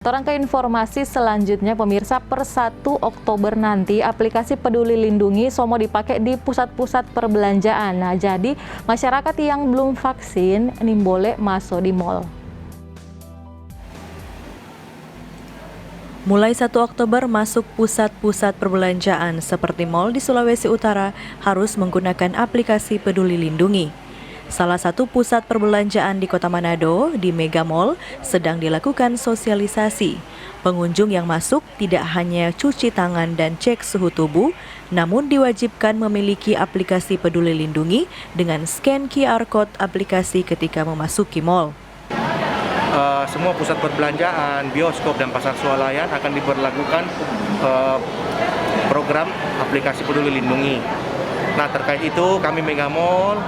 Orang ke informasi selanjutnya, pemirsa, per 1 Oktober nanti aplikasi Peduli Lindungi mau dipakai di pusat-pusat perbelanjaan. Nah, jadi masyarakat yang belum vaksin ini boleh masuk di mal. Mulai 1 Oktober masuk pusat-pusat perbelanjaan seperti mal di Sulawesi Utara harus menggunakan aplikasi Peduli Lindungi. Salah satu pusat perbelanjaan di Kota Manado, di Mega Mall, sedang dilakukan sosialisasi. Pengunjung yang masuk tidak hanya cuci tangan dan cek suhu tubuh, namun diwajibkan memiliki aplikasi Peduli Lindungi dengan scan QR Code aplikasi ketika memasuki mall. Semua pusat perbelanjaan, bioskop, dan pasar swalayan akan diberlakukan program aplikasi Peduli Lindungi. Nah, terkait itu kami Mega Mall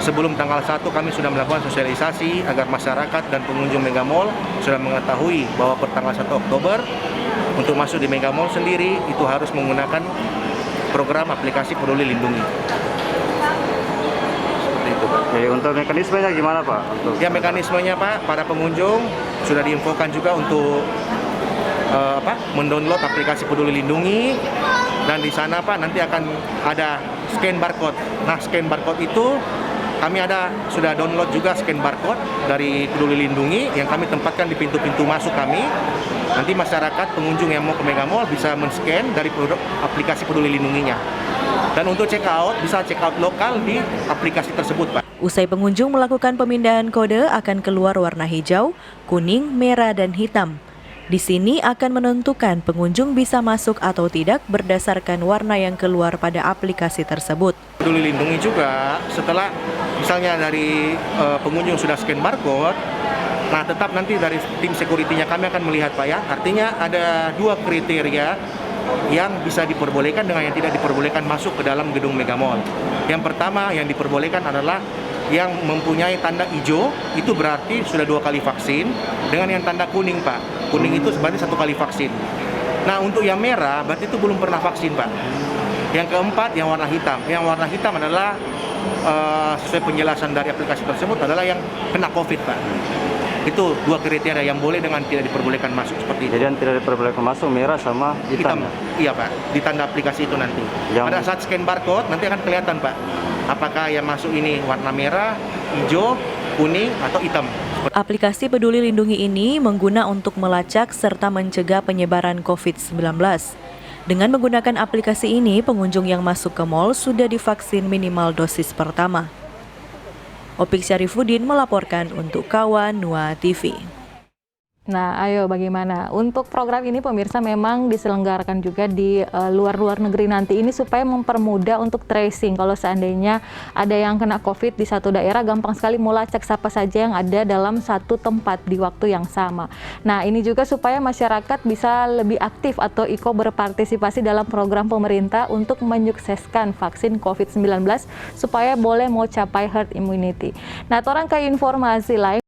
sebelum tanggal 1 kami sudah melakukan sosialisasi agar masyarakat dan pengunjung Mega Mall sudah mengetahui bahwa per tanggal 1 Oktober untuk masuk di Mega Mall sendiri itu harus menggunakan program aplikasi Peduli Lindungi. Seperti itu, Pak. Oke, untuk mekanismenya gimana, Pak? Ya, mekanismenya, Pak, para pengunjung sudah diinfokan juga untuk mendownload aplikasi Peduli Lindungi, dan di sana, Pak, nanti akan ada scan barcode. Nah, scan barcode itu kami sudah download juga scan barcode dari Peduli Lindungi yang kami tempatkan di pintu-pintu masuk kami. Nanti masyarakat pengunjung yang mau ke Mega Mall bisa men-scan dari aplikasi Peduli Lindunginya. Dan untuk check out, bisa check out lokal di aplikasi tersebut, Pak. Usai pengunjung melakukan pemindahan kode akan keluar warna hijau, kuning, merah, dan hitam. Di sini akan menentukan pengunjung bisa masuk atau tidak berdasarkan warna yang keluar pada aplikasi tersebut. Peduli Lindungi juga setelah misalnya dari pengunjung sudah scan barcode, nah tetap nanti dari tim security-nya kami akan melihat, Pak, ya. Artinya ada 2 kriteria yang bisa diperbolehkan dengan yang tidak diperbolehkan masuk ke dalam gedung Mega Mall. Yang pertama yang diperbolehkan adalah yang mempunyai tanda hijau, itu berarti sudah 2 kali vaksin, dengan yang tanda kuning, Pak. Kuning itu berarti 1 kali vaksin. Nah, untuk yang merah berarti itu belum pernah vaksin, Pak. Yang keempat yang warna hitam. Yang warna hitam adalah sesuai penjelasan dari aplikasi tersebut adalah yang kena COVID, Pak. Itu 2 kriteria yang boleh dengan tidak diperbolehkan masuk, seperti itu. Jadi yang tidak diperbolehkan masuk merah sama hitam. Iya, Pak. Di tanda aplikasi itu nanti. Pada saat scan barcode nanti akan kelihatan, Pak, apakah yang masuk ini warna merah, hijau, kuning, atau hitam. Aplikasi Peduli Lindungi ini mengguna untuk melacak serta mencegah penyebaran COVID-19. Dengan menggunakan aplikasi ini, pengunjung yang masuk ke mal sudah divaksin minimal dosis pertama. Opik Syarifuddin melaporkan untuk Kawan Nua TV. Nah, ayo bagaimana? Untuk program ini, pemirsa, memang diselenggarakan juga di luar negeri nanti ini supaya mempermudah untuk tracing. Kalau seandainya ada yang kena COVID di satu daerah, gampang sekali melacak siapa saja yang ada dalam satu tempat di waktu yang sama. Nah, ini juga supaya masyarakat bisa lebih aktif atau berpartisipasi dalam program pemerintah untuk menyukseskan vaksin COVID-19 supaya boleh mau capai herd immunity. Nah, orang ke informasi lain.